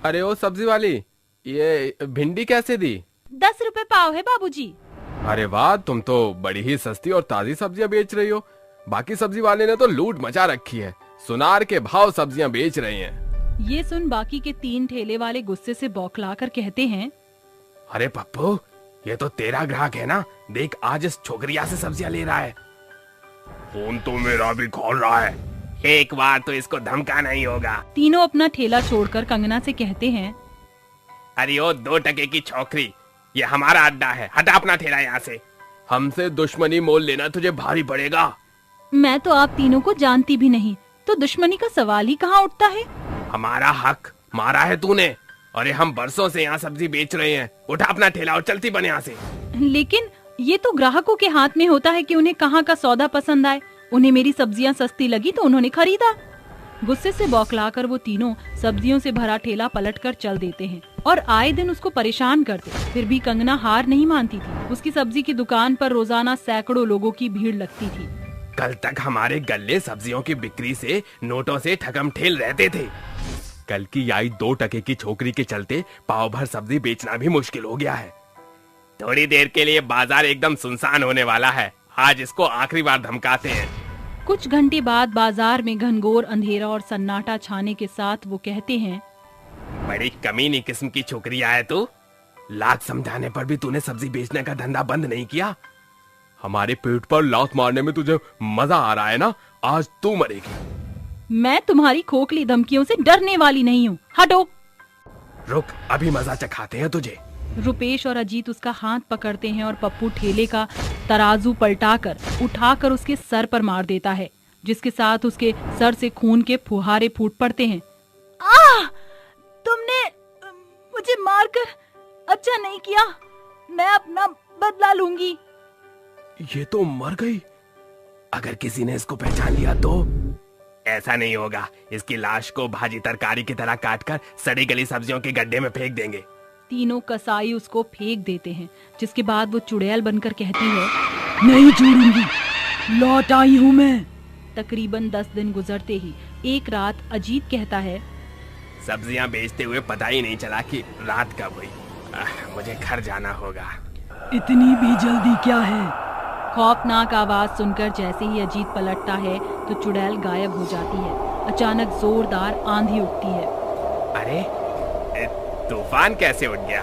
अरे ओ सब्जी वाली, ये भिंडी कैसे दी? 10 रुपए पाव है बाबूजी। अरे वाह, तुम तो बड़ी ही सस्ती और ताजी सब्जियां बेच रही हो। बाकी सब्जी वाले ने तो लूट मचा रखी है, सुनार के भाव सब्जियां बेच रहे हैं। ये सुन बाकी के 3 ठेले वाले गुस्से से बौखलाकर कहते हैं, अरे पप्पू, ये तो तेरा ग्राहक है ना? देख, आज इस छोकरिया से सब्जियां ले रहा है। फोन तो मेरा भी खोल रहा है, एक बार तो इसको धमकाना ही होगा। तीनों अपना ठेला छोड़कर कंगना से कहते हैं, अरे ओ 2 टके की छोकरी, ये हमारा अड्डा है, हटा अपना ठेला यहाँ से। हमसे दुश्मनी मोल लेना तुझे भारी पड़ेगा। मैं तो आप तीनों को जानती भी नहीं, तो दुश्मनी का सवाल ही कहाँ उठता है? हमारा हक मारा है तूने। अरे हम बरसों से यहाँ सब्जी बेच रहे हैं, उठा अपना ठेला और चलती बन यहाँ से। लेकिन ये तो ग्राहकों के हाथ में होता है कि उन्हें कहाँ का सौदा पसंद आए। उन्हें मेरी सब्जियां सस्ती लगी तो उन्होंने खरीदा। गुस्से से बौखलाकर वो तीनों सब्जियों से भरा ठेला पलटकर चल देते हैं और आए दिन उसको परेशान करते। फिर भी कंगना हार नहीं मानती थी। उसकी सब्जी की दुकान पर रोजाना सैकड़ों लोगों की भीड़ लगती थी। कल तक हमारे गल्ले सब्जियों की बिक्री से नोटों से ठगम ठेल रहते थे। कल की आई 2 टके की छोकरी के चलते पाव भर सब्जी बेचना भी मुश्किल हो गया है। थोड़ी देर के लिए बाजार एकदम सुनसान होने वाला है। आज इसको आखिरी बार धमकाते हैं। कुछ घंटे बाद बाजार में घनघोर अंधेरा और सन्नाटा छाने के साथ वो कहते हैं, बड़ी कमीनी किस्म की छोकरियां है तू। लात समझाने पर भी तूने सब्जी बेचने का धंधा बंद नहीं किया। हमारे पेट पर लात मारने में तुझे मजा आ रहा है ना? आज तू मरेगी। मैं तुम्हारी खोखली धमकियों से डरने वाली नहीं हूँ, हटो। रुक, अभी मजा चखाते हैं तुझे। रुपेश और अजीत उसका हाथ पकड़ते हैं और पप्पू ठेले का तराजू पलटाकर उठाकर उसके सर पर मार देता है, जिसके साथ उसके सर से खून के फुहारे फूट पड़ते हैं। तुमने मुझे मारकर अच्छा नहीं किया, मैं अपना बदला लूंगी। ये तो मर गई। अगर किसी ने इसको पहचान लिया तो? ऐसा नहीं होगा। इसकी लाश को भाजी तरकारी की तरह काटकर सड़ी गली सब्जियों के गड्ढे में फेंक देंगे। तीनों कसाई उसको फेंक देते हैं, जिसके बाद वो चुड़ैल बनकर कहती है, नहीं छोड़ूंगी, लौट आई हूँ मैं। तकरीबन 10 दिन गुजरते ही एक रात अजीत कहता है, सब्जियां बेचते हुए पता ही नहीं चला कि रात कब हुई। मुझे घर जाना होगा। इतनी भी जल्दी क्या है? खौफनाक आवाज सुनकर जैसे ही अजीत पलटता है तो चुड़ैल गायब हो जाती है। अचानक जोरदार आंधी उठती है। अरे तूफान कैसे उठ गया?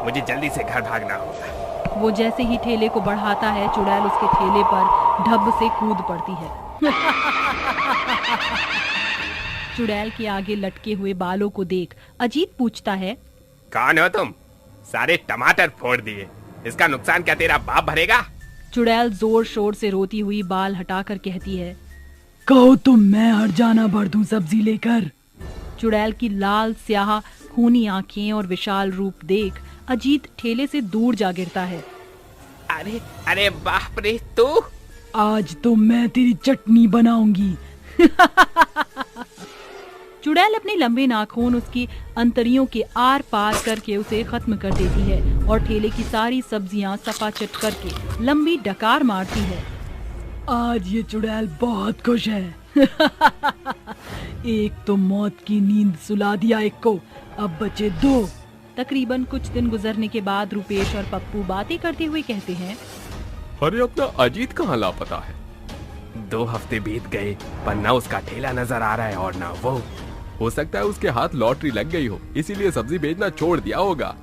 मुझे जल्दी से घर भागना होगा। वो जैसे ही ठेले को बढ़ाता है, चुड़ैल उसके ठेले पर ढब से कूद पड़ती है। चुड़ैल के आगे लटके हुए बालों को देख अजीत पूछता है, कौन हो तुम? सारे टमाटर फोड़ दिए, इसका नुकसान क्या तेरा बाप भरेगा? चुड़ैल जोर शोर से रोती हुई बाल हटाकर कहती है, कहो तुम, मैं हट जाना भर दूं सब्जी लेकर। चुड़ैल की लाल स्याह खूनी आंखें और विशाल रूप देख अजीत ठेले से दूर जा गिरता है। अरे अरे बाप रे, तू! आज तो मैं तेरी चटनी बनाऊंगी। चुड़ैल अपने लंबे नाखून उसकी अंतड़ियों के आर पार करके उसे खत्म कर देती है और ठेले की सारी सब्जियां सपाचट करके लंबी डकार मारती है। आज ये चुड़ैल बहुत खुश है। एक तो मौत की नींद सुला दिया एक को, अब बचे 2। तकरीबन कुछ दिन गुजरने के बाद रुपेश और पप्पू बातें करते हुए कहते हैं, अरे अपना अजीत कहाँ लापता है? 2 हफ्ते बीत गए पर न उसका ठेला नजर आ रहा है और न वो। हो सकता है उसके हाथ लॉटरी लग गई हो, इसीलिए सब्जी बेचना छोड़ दिया होगा।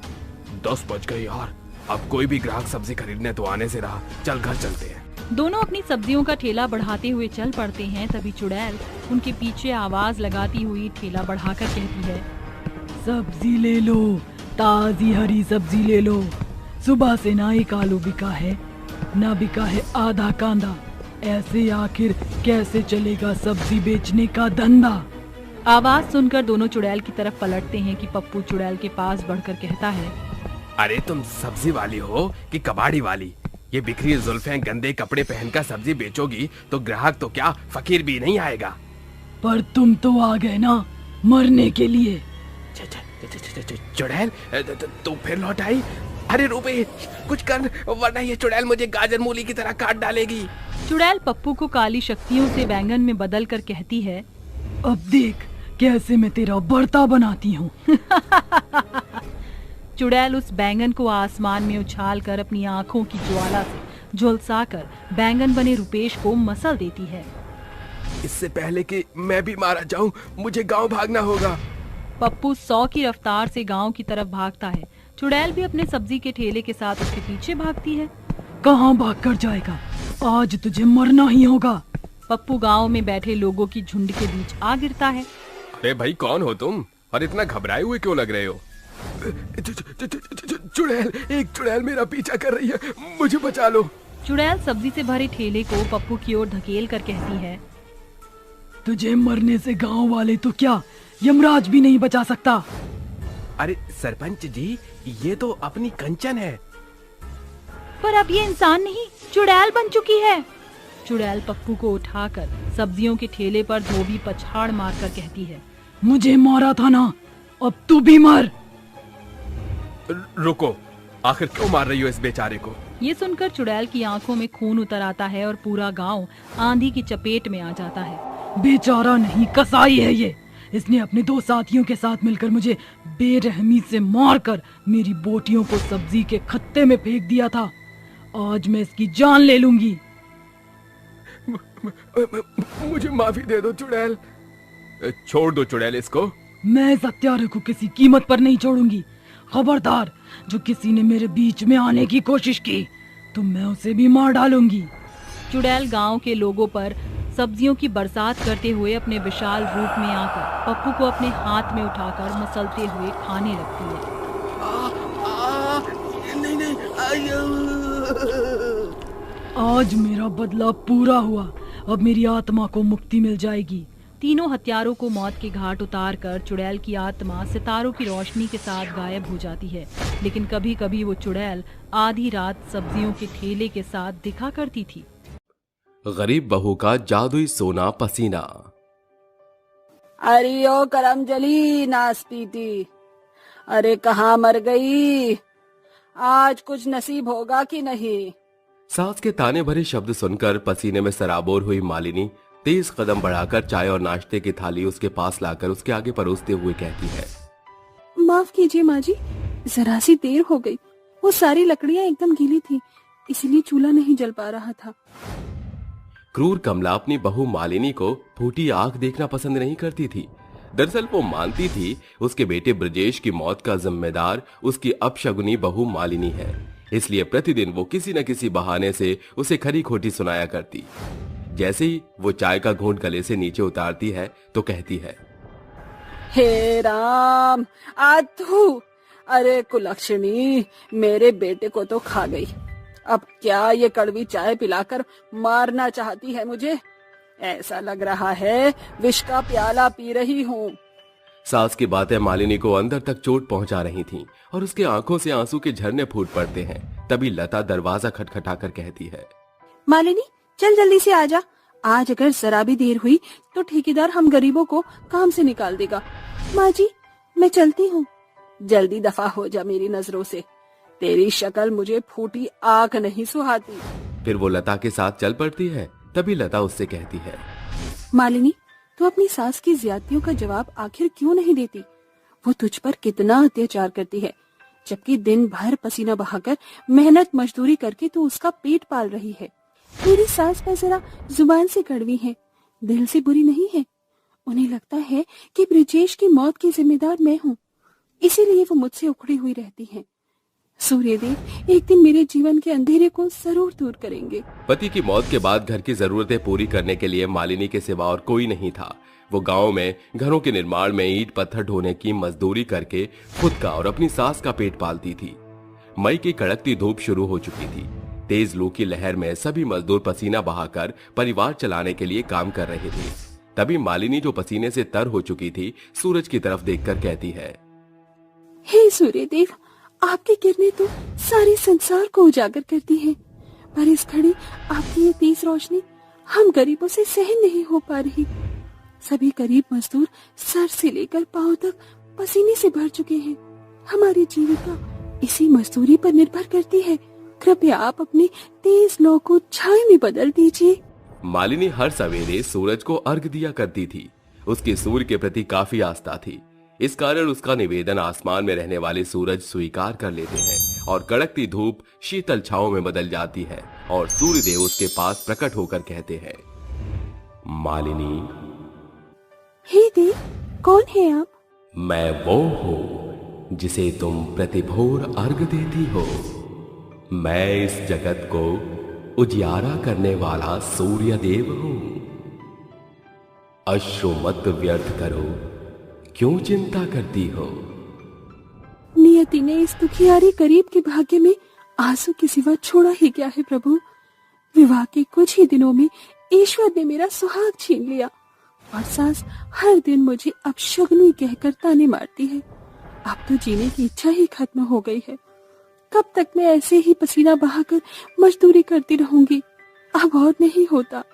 10 बज गए यार, अब कोई भी ग्राहक सब्जी खरीदने तो आने से रहा। चल घर चलते हैं। दोनों अपनी सब्जियों का ठेला बढ़ाते हुए चल पड़ते हैं। तभी चुड़ैल उनके पीछे आवाज लगाती हुई ठेला बढ़ाकर कहती है, सब्जी ले लो, ताजी हरी सब्जी ले लो। सुबह से ना एक आलू बिका है, ना बिका है आधा कांदा। ऐसे आखिर कैसे चलेगा सब्जी बेचने का धंधा? आवाज सुनकर दोनों चुड़ैल की तरफ पलटते हैं कि पप्पू चुड़ैल के पास बढ़कर कहता है, अरे तुम सब्जी वाली हो कि कबाड़ी वाली? ये बिखरी जुल्फें गंदे कपड़े पहनकर सब्जी बेचोगी तो ग्राहक तो क्या फकीर भी नहीं आएगा। पर तुम तो आ गए ना मरने के लिए। चुड़ैल तू फिर लौट आई? अरे रुपेश कुछ कर, वरना ये चुड़ैल मुझे गाजर मूली की तरह काट डालेगी। चुड़ैल पप्पू को काली शक्तियों से बैंगन में बदल कर कहती है, अब देख कैसे मैं तेरा बर्ता बनाती हूँ। चुड़ैल उस बैंगन को आसमान में उछालकर अपनी आंखों की ज्वाला से झुलसाकर बैंगन बने रुपेश को मसल देती है। इससे पहले कि मैं भी मारा जाऊं, मुझे गांव भागना होगा। पप्पू 100 की रफ्तार से गांव की तरफ भागता है। चुड़ैल भी अपने सब्जी के ठेले के साथ उसके पीछे भागती है। कहाँ भाग कर जाएगा, आज तुझे मरना ही होगा। पप्पू गांव में बैठे लोगों की झुंड के बीच आ गिरता है। अरे भाई कौन हो तुम और इतना घबराए हुए क्यों लग रहे हो? चुड़ैल, एक चुड़ैल मेरा पीछा कर रही है, मुझे बचा लो। चुड़ैल सब्जी से भरे ठेले को पप्पू की ओर धकेल कर कहती है, तुझे मरने से गांव वाले तो क्या यमराज भी नहीं बचा सकता। अरे सरपंच जी, ये तो अपनी कंचन है। पर अब ये इंसान नहीं चुड़ैल बन चुकी है। चुड़ैल पप्पू को उठाकर सब्जियों के ठेले पर धोबी पछाड़ मारकर कहती है, मुझे मारा था ना, अब तू भी मर। रुको, आखिर क्यों मार रही हो इस बेचारे को? ये सुनकर चुड़ैल की आंखों में खून उतर आता है और पूरा गांव आंधी की चपेट में आ जाता है। बेचारा नहीं, कसाई है ये। इसने अपने 2 साथियों के साथ मिलकर मुझे बेरहमी से मारकर मेरी बोटियों को सब्जी के खत्ते में फेंक दिया था। आज मैं इसकी जान ले लूंगी। मुझे माफी दे दो चुड़ैल। छोड़ दो चुड़ैल इसको। मैं इस हत्यारे को किसी कीमत पर नहीं छोड़ूंगी। खबरदार, जो किसी ने मेरे बीच में आने की कोशिश की तो मैं उसे भी मार डालूंगी। चुड़ैल गांव के लोगों पर सब्जियों की बरसात करते हुए अपने विशाल रूप में आकर पप्पू को अपने हाथ में उठाकर मसलते हुए खाने लगती है। आज मेरा बदला पूरा हुआ, अब मेरी आत्मा को मुक्ति मिल जाएगी। तीनों हत्यारों को मौत के घाट उतार कर चुड़ैल की आत्मा सितारों की रोशनी के साथ गायब हो जाती है। लेकिन कभी कभी वो चुड़ैल आधी रात सब्जियों के ठेले के साथ दिखा करती थी। गरीब बहू का जादुई सोना पसीना। अरे ओ करमजली नास पीती, अरे कहाँ मर गई? आज कुछ नसीब होगा कि नहीं? सास के ताने भरे शब्द सुनकर पसीने में सराबोर हुई मालिनी तेज कदम बढ़ाकर चाय और नाश्ते की थाली उसके पास लाकर उसके आगे परोसते हुए कहती है, माफ कीजिए माँ जी, जरा सी देर हो गई। वो सारी लकड़ियाँ एकदम गीली थी, इसलिए चूल्हा नहीं जल पा रहा था। क्रूर कमला अपनी बहू मालिनी को फूटी आंख देखना पसंद नहीं करती थी। दरअसल वो मानती थी उसके बेटे ब्रजेश की मौत का जिम्मेदार उसकी अपशगुनी बहू मालिनी है, इसलिए प्रतिदिन वो किसी न किसी बहाने से उसे खरी खोटी सुनाया करती। जैसे ही वो चाय का घूंट गले से नीचे उतारती है तो कहती है, हे राम, आज तू, अरे कुलक्षणी, मेरे बेटे को तो खा गई। अब क्या ये कड़वी चाय पिलाकर मारना चाहती है मुझे? ऐसा लग रहा है विष का प्याला पी रही हूँ। सास की बातें मालिनी को अंदर तक चोट पहुंचा रही थीं और उसके आंखों से आंसू के झरने फूट पड़ते हैं। तभी लता दरवाजा खटखटाकर कहती है, मालिनी चल जल्दी से आजा। आज अगर जरा भी देर हुई तो ठेकेदार हम गरीबों को काम से निकाल देगा। माँ जी मैं चलती हूँ। जल्दी दफा हो जा मेरी नजरों से। तेरी शक्ल मुझे फूटी आंख नहीं सुहाती। फिर वो लता के साथ चल पड़ती है। तभी लता उससे कहती है, मालिनी तू अपनी सास की ज्यादतियों का जवाब आखिर क्यों नहीं देती? वो तुझ पर कितना अत्याचार करती है, जबकि दिन भर पसीना बहाकर मेहनत मजदूरी करके तू उसका पेट पाल रही है। तेरी सास पर जरा जुबान से कड़वी है, दिल से बुरी नहीं है। उन्हें लगता है कि ब्रिजेश की मौत की जिम्मेदार मैं हूँ, इसीलिए वो मुझसे उखड़ी हुई रहती हैं। सूर्यदेव एक दिन मेरे जीवन के अंधेरे को जरूर दूर करेंगे। पति की मौत के बाद घर की जरूरतें पूरी करने के लिए मालिनी के सिवा और कोई नहीं था। वो गांव में घरों के निर्माण में ईंट पत्थर ढोने की मजदूरी करके खुद का और अपनी सास का पेट पालती थी। मई की कड़कती धूप शुरू हो चुकी थी। तेज लू की लहर में सभी मजदूर पसीना बहाकर परिवार चलाने के लिए काम कर रहे थे। तभी मालिनी जो पसीने से तर हो चुकी थी, सूरज की तरफ देखकर कहती है, हे सूर्यदेव, आपकी किरणें तो सारे संसार को उजागर करती हैं, पर इस घड़ी आपकी ये तेज रोशनी हम गरीबों से सहन नहीं हो पा रही। सभी गरीब मजदूर सर से लेकर पांव तक पसीने से भर चुके हैं। हमारी जीविका इसी मजदूरी पर निर्भर करती है। कृपया आप अपनी तेज लौ को छाया में बदल दीजिए। मालिनी हर सवेरे सूरज को अर्घ दिया करती थी। उसकी सूर्य के प्रति काफी आस्था थी। इस कारण उसका निवेदन आसमान में रहने वाले सूरज स्वीकार कर लेते हैं और कड़कती धूप शीतल छाओं में बदल जाती है और सूर्य देव उसके पास प्रकट होकर कहते हैं, मालिनी, हे देव, कौन है आप? मैं वो हूँ जिसे तुम प्रतिभोर अर्घ देती हो। मैं इस जगत को उजियारा करने वाला सूर्य देव हूँ। अश्रु मत व्यर्थ करो, क्यों चिंता करती हो? नियति ने इस दुखियारी गरीब के भाग्य में आंसू के सिवा छोड़ा ही क्या है प्रभु। विवाह के कुछ ही दिनों में ईश्वर ने मेरा सुहाग छीन लिया और सास हर दिन मुझे अपशगुनी कहकर ताने मारती है। अब तो जीने की इच्छा ही खत्म हो गई है। कब तक मैं ऐसे ही पसीना बहाकर मजदूरी करती रहूंगी? अब और नहीं होता।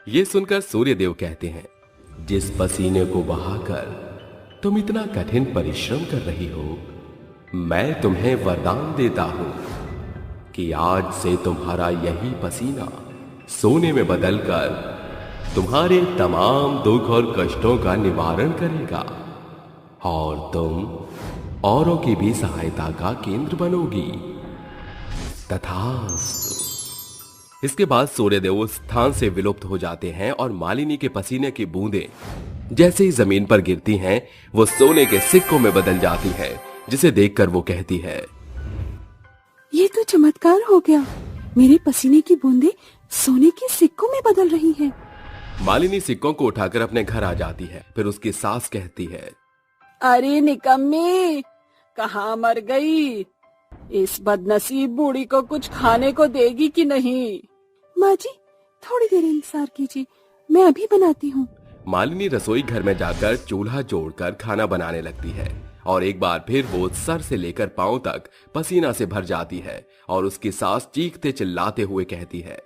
ये सुनकर सूर्यदेव कहते हैं, जिस पसीने को बहाकर तुम इतना कठिन परिश्रम कर रही हो, मैं तुम्हें वरदान देता हूं कि आज से तुम्हारा यही पसीना सोने में बदलकर तुम्हारे तमाम दुख और कष्टों का निवारण करेगा और तुम औरों की भी सहायता का केंद्र बनोगी। तथास्तु। इसके बाद सूर्यदेव उस स्थान से विलुप्त हो जाते हैं और मालिनी के पसीने की बूंदें जैसे ही जमीन पर गिरती हैं, वो सोने के सिक्कों में बदल जाती है, जिसे देखकर वो कहती है, ये तो चमत्कार हो गया। मेरे पसीने की बूंदें सोने के सिक्कों में बदल रही हैं। मालिनी सिक्कों को उठाकर अपने घर आ जाती है। फिर उसकी सास कहती है, अरे निकम्मी, कहाँ मर गई? इस बदनसीब बूढ़ी को कुछ खाने को देगी कि नहीं? माँ जी थोड़ी देर इंतजार कीजिए, मैं अभी बनाती हूँ। मालिनी रसोई घर में जाकर चूल्हा जोड़कर खाना बनाने लगती है और एक बार फिर वो सर से लेकर पांव तक पसीना से भर जाती है और उसकी सास चीखते चिल्लाते हुए कहती है,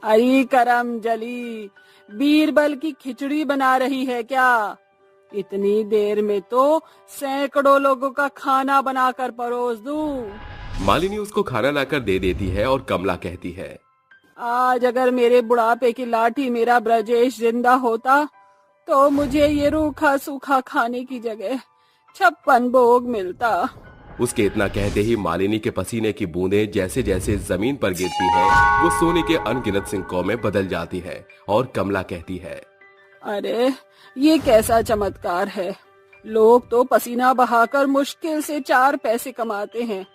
अरे करम जली, बीरबल की खिचड़ी बना रही है क्या? इतनी देर में तो सैकड़ों लोगों का खाना बनाकर परोस दूं। मालिनी उसको खाना लाकर दे देती है और कमला कहती है, आज अगर मेरे बुढ़ापे की लाठी मेरा ब्रजेश जिंदा होता तो मुझे ये रूखा सूखा खाने की जगह 56 भोग मिलता। उसके इतना कहते ही मालिनी के पसीने की बूंदें जैसे जैसे जमीन पर गिरती हैं, वो सोने के अनगिनत सिक्कों में बदल जाती है और कमला कहती है, अरे ये कैसा चमत्कार है। लोग तो पसीना बहाकर मुश्किल से 4 पैसे कमाते हैं,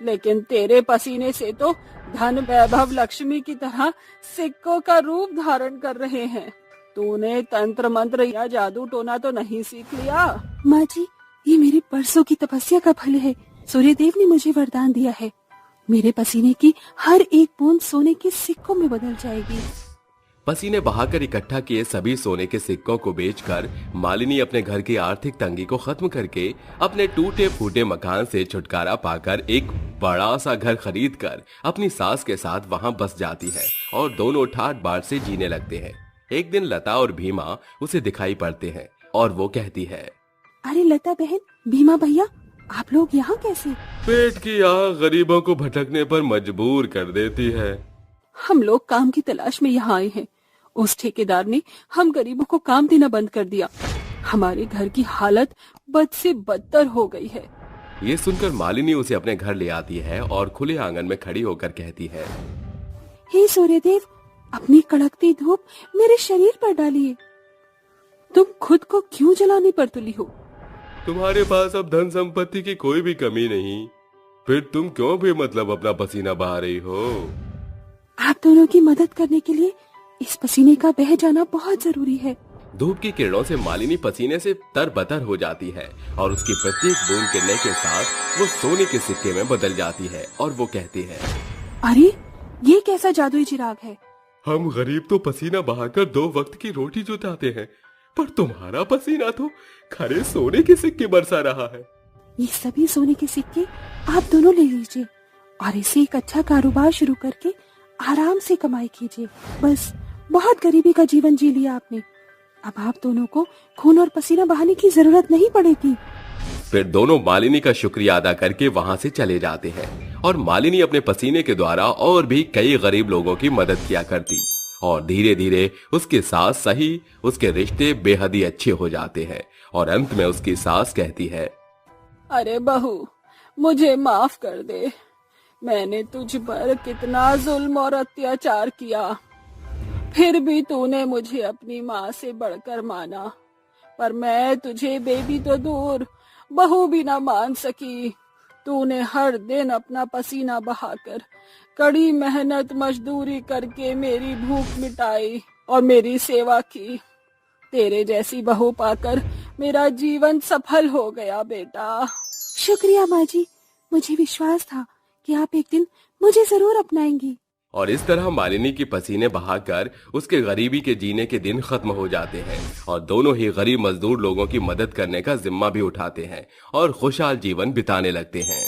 लेकिन तेरे पसीने से तो धन वैभव लक्ष्मी की तरह सिक्कों का रूप धारण कर रहे हैं। तूने तंत्र मंत्र या जादू टोना तो नहीं सीख लिया? माँ जी ये मेरे परसों की तपस्या का फल है। सूर्यदेव ने मुझे वरदान दिया है, मेरे पसीने की हर एक बूंद सोने के सिक्कों में बदल जाएगी। पसीने बहाकर इकट्ठा किए सभी सोने के सिक्कों को बेचकर मालिनी अपने घर की आर्थिक तंगी को खत्म करके अपने टूटे फूटे मकान से छुटकारा पाकर एक बड़ा सा घर खरीदकर अपनी सास के साथ वहां बस जाती है और दोनों ठाट बाट से जीने लगते हैं। एक दिन लता और भीमा उसे दिखाई पड़ते हैं और वो कहती है, अरे लता बहन, भीमा भैया, आप लोग यहाँ कैसे? पेट की आग गरीबों को भटकने पर मजबूर कर देती है। हम लोग काम की तलाश में यहाँ आए हैं। उस ठेकेदार ने हम गरीबों को काम देना बंद कर दिया। हमारे घर की हालत बद से बदतर हो गई है। ये सुनकर मालिनी उसे अपने घर ले आती है और खुले आंगन में खड़ी होकर कहती है, हे सूर्यदेव, अपनी कड़कती धूप मेरे शरीर पर डालिए। तुम खुद को क्यों जलाने पर तुली हो? तुम्हारे पास अब धन संपत्ति की कोई भी कमी नहीं, फिर तुम क्यों भी मतलब अपना पसीना बहा रही हो? आप दोनों की मदद करने के लिए इस पसीने का बह जाना बहुत जरूरी है। धूप की किरणों से मालिनी पसीने से तरबतर हो जाती है और उसकी प्रत्येक बूंद गिरने के साथ वो सोने के सिक्के में बदल जाती है और वो कहती है, अरे ये कैसा जादुई चिराग है? हम गरीब तो पसीना बहाकर 2 वक्त की रोटी जुटाते हैं, पर तुम्हारा पसीना तो खरे सोने के सिक्के बरसा रहा है। ये सभी सोने के सिक्के आप दोनों ले लीजिए और इसे एक अच्छा कारोबार शुरू करके आराम से कमाई कीजिए। बस बहुत गरीबी का जीवन जी लिया आपने। अब आप दोनों को खून और पसीना बहाने की जरूरत नहीं पड़ेगी। फिर दोनों मालिनी का शुक्रिया अदा करके वहां से चले जाते हैं और मालिनी अपने पसीने के द्वारा और भी कई गरीब लोगों की मदद किया करती और धीरे धीरे उसके साथ सही उसके रिश्ते बेहद ही अच्छे हो जाते हैं और अंत में उसकी सास कहती है, अरे बहू, मुझे माफ कर दे। मैंने तुझ पर कितना जुल्म और अत्याचार किया, फिर भी तूने मुझे अपनी माँ से बढ़कर माना। पर मैं तुझे बेबी तो दूर, बहू भी ना मान सकी। तूने हर दिन अपना पसीना बहाकर कड़ी मेहनत मजदूरी करके मेरी भूख मिटाई और मेरी सेवा की। तेरे जैसी बहू पाकर मेरा जीवन सफल हो गया बेटा। शुक्रिया माँ जी, मुझे विश्वास था कि आप एक दिन मुझे जरूर अपनाएंगी। और इस तरह मालिनी की पसीने बहाकर उसके गरीबी के जीने के दिन खत्म हो जाते हैं और दोनों ही गरीब मजदूर लोगों की मदद करने का जिम्मा भी उठाते हैं और खुशहाल जीवन बिताने लगते हैं।